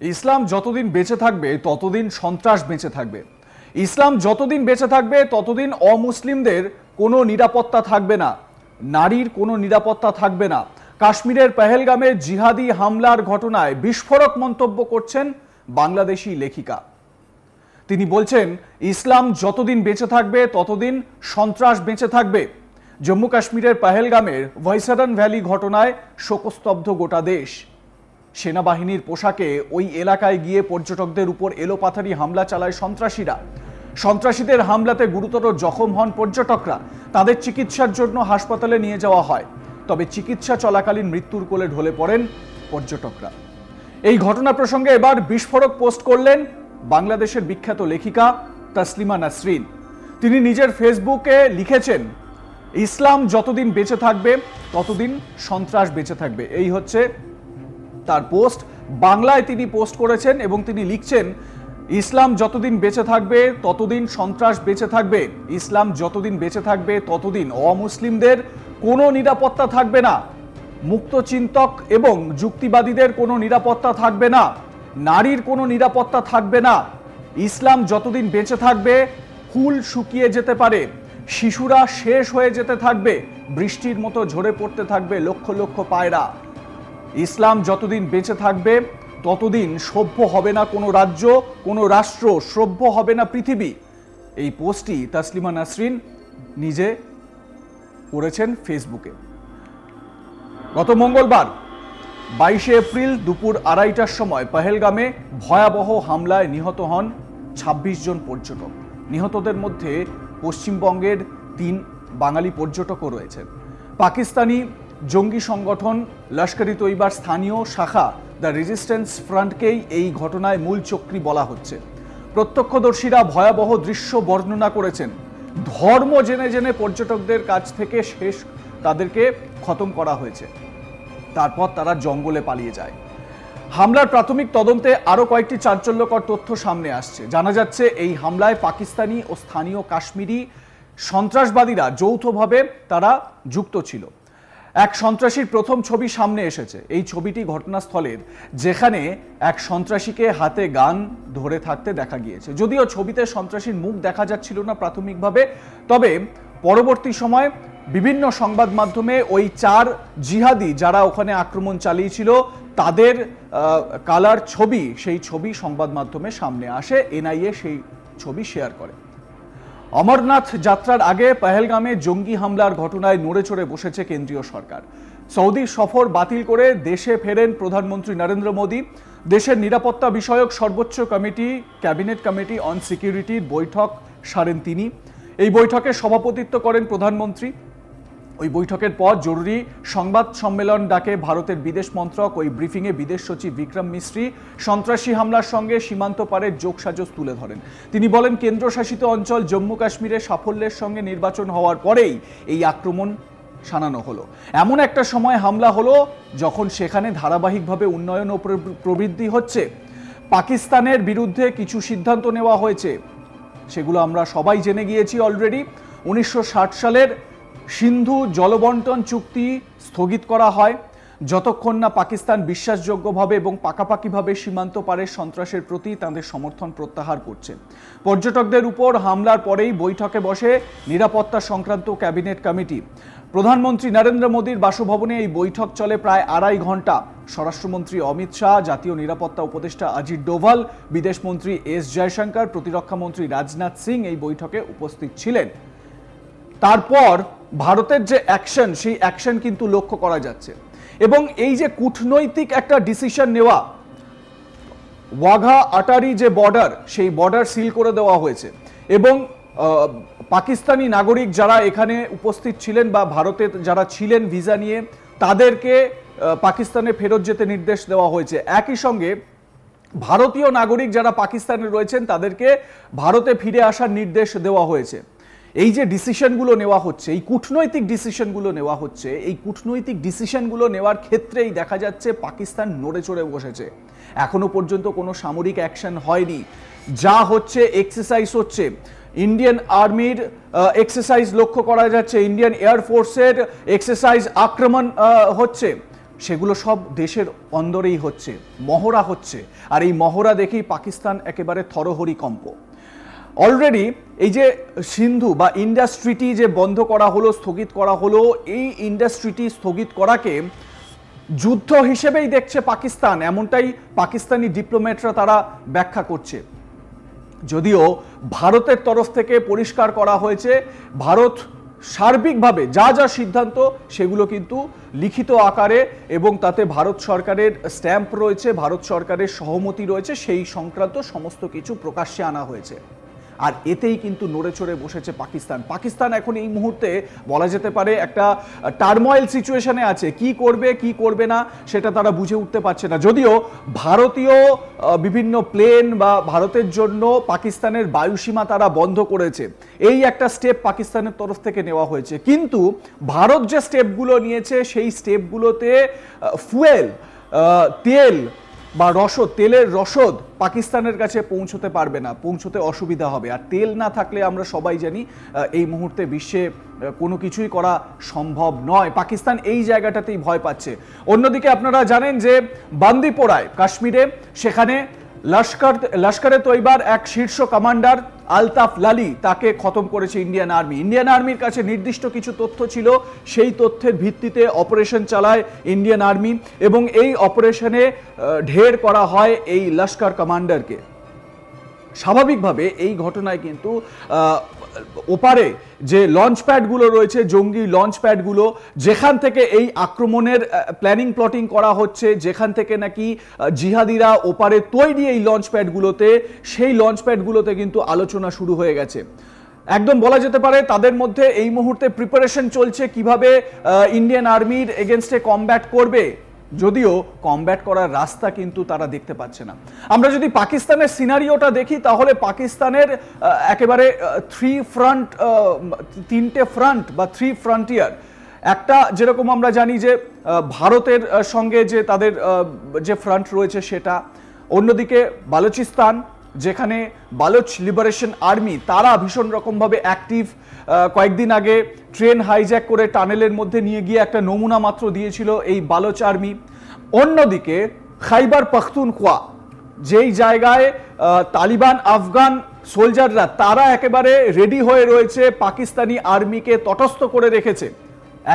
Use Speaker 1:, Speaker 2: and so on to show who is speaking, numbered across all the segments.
Speaker 1: ইসলাম যতদিন বেঁচে থাকবে ততদিন সন্ত্রাস বেঁচে থাকবে। ইসলাম যতদিন বেঁচে থাকবে ততদিন অমুসলিমদের কোনো নিরাপত্তা থাকবে না, নারীর কোনো নিরাপত্তা থাকবে না। কাশ্মীরের পেহেলগামে জিহাদি হামলার ঘটনায় বিস্ফোরক মন্তব্য করছেন বাংলাদেশি লেখিকা। তিনি বলছেন, ইসলাম যতদিন বেঁচে থাকবে ততদিন সন্ত্রাস বেঁচে থাকবে। জম্মু কাশ্মীরের পেহেলগামের ভাইসারান ভ্যালি ঘটনায় শোকস্তব্ধ গোটা দেশ। সেনাবাহিনীর পোশাকে ওই এলাকায় গিয়ে পর্যটকদের উপর এলোপাথারি হামলা চালায় সন্ত্রাসীরা। সন্ত্রাসীদের হামলাতে গুরুতর জখম হন পর্যটকরা। তাদের চিকিৎসার জন্য হাসপাতালে নিয়ে যাওয়া হয়, তবে চিকিৎসা চলাকালীন মৃত্যুর কোলে ঢলে পড়েন পর্যটকরা। এই ঘটনা প্রসঙ্গে এবার বিস্ফোরক পোস্ট করলেন বাংলাদেশের বিখ্যাত লেখিকা তাসলিমা নাসরিন। তিনি নিজের ফেসবুকে লিখেছেন, ইসলাম যতদিন বেঁচে থাকবে ততদিন সন্ত্রাস বেঁচে থাকবে। এই হচ্ছে তার পোস্ট। বাংলায় তিনি পোস্ট করেছেন এবং তিনি লিখছেন, ইসলাম যতদিন বেঁচে থাকবে ততদিন সন্ত্রাস বেঁচে থাকবে। ইসলাম যতদিন বেঁচে থাকবে ততদিন অমুসলিমদের কোনো নিরাপত্তা থাকবে না, মুক্তচিন্তক এবং যুক্তিবাদীদের কোনো নিরাপত্তা থাকবে না, নারীর কোনো নিরাপত্তা থাকবে না। ইসলাম যতদিন বেঁচে থাকবে ফুল শুকিয়ে যেতে পারে, শিশুরা শেষ হয়ে যেতে থাকবে, বৃষ্টির মতো ঝরে পড়তে থাকবে লক্ষ লক্ষ পায়রা। ইসলাম যতদিন বেঁচে থাকবে ততদিন সভ্য হবে না কোনো রাজ্য, কোনো রাষ্ট্র, সভ্য হবে না পৃথিবী। এই পোস্টটি তাসলিমা নাসরিন নিজে করেছেন ফেসবুকে। গত মঙ্গলবার 22 এপ্রিল দুপুর 2:30টার সময় পেহেলগামে ভয়াবহ হামলায় নিহত হন 26 জন পর্যটক। নিহতদের মধ্যে পশ্চিমবঙ্গের 3 বাঙালি পর্যটকও রয়েছেন। পাকিস্তানি জঙ্গি সংগঠন লস্কর ই তৈবার স্থানীয় শাখা দ্য রেজিস্ট্যান্স ফ্রন্টকেই এই ঘটনায় মূল চক্রী বলা হচ্ছে। প্রত্যক্ষদর্শীরা ভয়াবহ দৃশ্য বর্ণনা করেছেন। ধর্ম জেনে জেনে পর্যটকদের কাছ থেকে তাদেরকে খতম করা হয়েছে, তারপর তারা জঙ্গলে পালিয়ে যায়। হামলার প্রাথমিক তদন্তে আরো কয়েকটি চাঞ্চল্যকর তথ্য সামনে আসছে। জানা যাচ্ছে এই হামলায় পাকিস্তানি ও স্থানীয় কাশ্মীরি সন্ত্রাসবাদীরা যৌথভাবে তারা যুক্ত ছিল। এক সন্ত্রাসীর প্রথম ছবি সামনে এসেছে। এই ছবিটি ঘটনাস্থলের, যেখানে এক সন্ত্রাসীকে হাতে গান ধরে থাকতে দেখা গিয়েছে। যদিও ছবিতে সন্ত্রাসীর মুখ দেখা যাচ্ছিল না প্রাথমিকভাবে, তবে পরবর্তী সময় বিভিন্ন সংবাদ মাধ্যমে ওই 4 জিহাদি যারা ওখানে আক্রমণ চালিয়েছিল তাদের কালার ছবি, সেই ছবি সংবাদ মাধ্যমে সামনে আসে। এনআইএ সেই ছবি শেয়ার করে। অমরনাথ যাত্রার আগে পেহেলগামে জঙ্গি হামলার ঘটনায় নড়েচড়ে বসেছে কেন্দ্রীয় সরকার। সৌদি সফর বাতিল করে দেশে ফেরেন প্রধানমন্ত্রী নরেন্দ্র মোদী। দেশের নিরাপত্তা বিষয়ক সর্বোচ্চ কমিটি, ক্যাবিনেট কমিটি অন সিকিউরিটির বৈঠক সারেন তিনি। এই বৈঠকে সভাপতিত্ব করেন প্রধানমন্ত্রী। ওই বৈঠকের পর জরুরি সংবাদ সম্মেলন ডাকে ভারতের বিদেশ মন্ত্রক। ওই ব্রিফিংয়ে বিদেশ সচিব বিক্রম মিশ্রি সন্ত্রাসী হামলার সঙ্গে সীমান্ত পারের যোগসাজশ তুলে ধরেন। তিনি বলেন, কেন্দ্রশাসিত অঞ্চল জম্মু কাশ্মীরে সাফল্যের সঙ্গে নির্বাচন হওয়ার পরেই এই আক্রমণ শানানো হলো। এমন একটা সময় হামলা হলো যখন সেখানে ধারাবাহিকভাবে উন্নয়ন ও প্রবৃদ্ধি হচ্ছে। পাকিস্তানের বিরুদ্ধে কিছু সিদ্ধান্ত নেওয়া হয়েছে, সেগুলো আমরা সবাই জেনে গিয়েছি অলরেডি। 1960 সালের সিন্ধু জলবন্টন চুক্তি স্থগিত করা হয়, যতক্ষণ না পাকিস্তান বিশ্বাসযোগ্যভাবে এবং পাকাপাকিভাবে সীমান্ত পারের সন্ত্রাসের প্রতি তাদের সমর্থন প্রত্যাহার করছে। পর্যটকদের উপর হামলার পরেই বৈঠকে বসে নিরাপত্তা সংক্রান্ত ক্যাবিনেট কমিটি। প্রধানমন্ত্রী নরেন্দ্র মোদীর বাসভবনে এই বৈঠক চলে প্রায় 2.5 ঘন্টা। স্বরাষ্ট্রমন্ত্রী অমিত শাহ, জাতীয় নিরাপত্তা উপদেষ্টা অজিত ডোভাল, বিদেশমন্ত্রী এস জয়শঙ্কর, প্রতিরক্ষামন্ত্রী রাজনাথ সিং এই বৈঠকে উপস্থিত ছিলেন। তারপর ভারতের যে অ্যাকশন, সেই অ্যাকশন কিন্তু লক্ষ্য করা যাচ্ছে। এবং এই যে কূটনৈতিক একটা ডিসিশন নেওয়া, ওয়াঘা আটারি যে বর্ডার, সেই বর্ডার সিল করে দেওয়া হয়েছে এবং পাকিস্তানি নাগরিক যারা এখানে উপস্থিত ছিলেন বা ভারতে যারা ছিলেন ভিসা নিয়ে, তাদেরকে পাকিস্তানে ফেরত যেতে নির্দেশ দেওয়া হয়েছে। একই সঙ্গে ভারতীয় নাগরিক যারা পাকিস্তানে রয়েছেন তাদেরকে ভারতে ফিরে আসার নির্দেশ দেওয়া হয়েছে। এই যে ডিসিশনগুলো নেওয়া হচ্ছে, এই কূটনৈতিক ডিসিশনগুলো নেওয়া হচ্ছে, এই কূটনৈতিক ডিসিশনগুলো নেওয়ার ক্ষেত্রেই দেখা যাচ্ছে পাকিস্তান নড়ে চড়ে বসেছে। এখনো পর্যন্ত কোনো সামরিক অ্যাকশন হয়নি, যা হচ্ছে এক্সারসাইজ হচ্ছে। ইন্ডিয়ান আর্মির এক্সারসাইজ লক্ষ্য করা যাচ্ছে, ইন্ডিয়ান এয়ারফোর্সের এক্সারসাইজ আক্রমণ হচ্ছে। সেগুলো সব দেশের অন্দরেই হচ্ছে, মহড়া হচ্ছে। আর এই মহড়া দেখেই পাকিস্তান একেবারে থরহরিকম্প। অলরেডি এই যে সিন্ধু বা ইন্ডাস্ট্রিটি যে বন্ধ করা হলো, স্থগিত করা হলো, এই ইন্ডাস্ট্রিটি স্থগিত করাকে যুদ্ধ হিসেবেই দেখছে পাকিস্তান, এমনটাই পাকিস্তানি ডিপ্লোম্যাটরা তারা ব্যাখ্যা করছে। যদিও ভারতের তরফ থেকে পরিষ্কার করা হয়েছে, ভারত সার্বিকভাবে যা যা সিদ্ধান্ত সেগুলো কিন্তু লিখিত আকারে এবং তাতে ভারত সরকারের স্ট্যাম্প রয়েছে, ভারত সরকারের সহমতি রয়েছে, সেই সংক্রান্ত সমস্ত কিছু প্রকাশ্যে আনা হয়েছে। আর এতেই কিন্তু নড়ে চড়ে বসেছে পাকিস্তান। পাকিস্তান এখন এই মুহূর্তে বলা যেতে পারে একটা টার্ময়েল সিচুয়েশনে আছে, কি করবে কি করবে না সেটা তারা বুঝে উঠতে পারছে না। যদিও ভারতীয় বিভিন্ন প্লেন বা ভারতের জন্য পাকিস্তানের বায়ুসীমা তারা বন্ধ করেছে, এই একটা স্টেপ পাকিস্তানের তরফ থেকে নেওয়া হয়েছে। কিন্তু ভারত যে স্টেপগুলো নিয়েছে সেই স্টেপগুলোতে ফুয়েল, তেল বা রসদ, তেলের রসদ পাকিস্তানের কাছে পৌঁছতে পারবে না, পৌঁছতে অসুবিধা হবে। আর তেল না থাকলে আমরা সবাই জানি এই মুহূর্তে বিশ্বে কোনো কিছুই করা সম্ভব নয়। পাকিস্তান এই জায়গাটাতেই ভয় পাচ্ছে। অন্যদিকে আপনারা জানেন যে বান্দিপোরায়, কাশ্মীরে, সেখানে লস্করে তৈবার এক শীর্ষ কমান্ডার আলতাফ লালি, তাকে খতম করেছে ইন্ডিয়ান আর্মি। ইন্ডিয়ান আর্মির কাছে নির্দিষ্ট কিছু তথ্য ছিল, সেই তথ্যের ভিত্তিতে অপারেশন চালায় ইন্ডিয়ান আর্মি এবং এই অপারেশনে ঢের করা হয় এই লস্কর কমান্ডারকে। স্বাভাবিকভাবে এই ঘটনায় কিন্তু ওপারে যে লঞ্চ প্যাডগুলো রয়েছে, জঙ্গি লঞ্চ প্যাডগুলো, যেখান থেকে এই আক্রমণের প্ল্যানিং প্লটিং করা হচ্ছে, যেখান থেকে নাকি জিহাদিরা ওপারে তৈরি এই লঞ্চ প্যাডগুলোতে, সেই লঞ্চ প্যাডগুলোতে কিন্তু আলোচনা শুরু হয়ে গেছে। একদম বলা যেতে পারে তাদের মধ্যে এই মুহূর্তে প্রিপারেশন চলছে কিভাবে ইন্ডিয়ান আর্মির এগেনস্টে কমব্যাট করবে, যদিও কমব্যাট করার রাস্তা কিন্তু তারা দেখতে পাচ্ছে না। আমরা যদি পাকিস্তানের সিনারিওটা দেখি তাহলে পাকিস্তানের একেবারে তিনটে ফ্রন্ট বা থ্রি ফ্রন্টিয়ার। একটা যেরকম আমরা জানি যে ভারতের সঙ্গে যে তাদের যে ফ্রন্ট রয়েছে সেটা, অন্যদিকে বালুচিস্তান, যেখানে বালুচ লিবারেশন আর্মি তারা ভীষণ রকমভাবে অ্যাক্টিভ। কয়েকদিন আগে ট্রেন হাইজ্যাক করে টানেলের মধ্যে নিয়ে গিয়ে একটা নমুনা মাত্র দিয়েছিল এই বালুচ আর্মি। অন্যদিকে খাইবার পাখতুনখোয়া, যেই জায়গায় তালিবান আফগান সোলজাররা তারা একেবারে রেডি হয়ে রয়েছে, পাকিস্তানি আর্মিকে তটস্থ করে রেখেছে।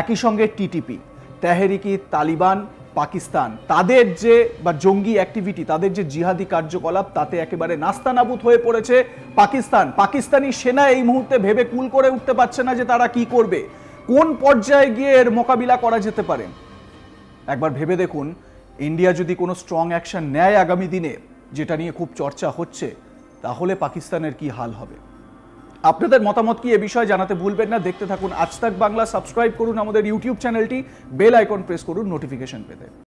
Speaker 1: একই সঙ্গে টিটিপি, তেহরিকি তালিবান পাকিস্তান, তাদের যে বা জঙ্গি অ্যাক্টিভিটি, তাদের যে জিহাদি কার্যকলাপ, তাতে একেবারে নাস্তানাবুদ হয়ে পড়েছে পাকিস্তান। পাকিস্তানি সেনা এই মুহূর্তে ভেবে কুল করে উঠতে পারছে না যে তারা কি করবে, কোন পর্যায়ে গিয়ে এর মোকাবিলা করা যেতে পারে। একবার ভেবে দেখুন, ইন্ডিয়া যদি কোনো স্ট্রং অ্যাকশন নেয় আগামী দিনে, যেটা নিয়ে খুব চর্চা হচ্ছে, তাহলে পাকিস্তানের কি হাল হবে। আপনাদের মতামত কি এ বিষয়ে জানাতে ভুলবেন না। দেখতে থাকুন আজ তাক বাংলা, সাবস্ক্রাইব করুন আমাদের ইউটিউব চ্যানেলটি, বেল আইকন প্রেস করুন নোটিফিকেশন পেতে।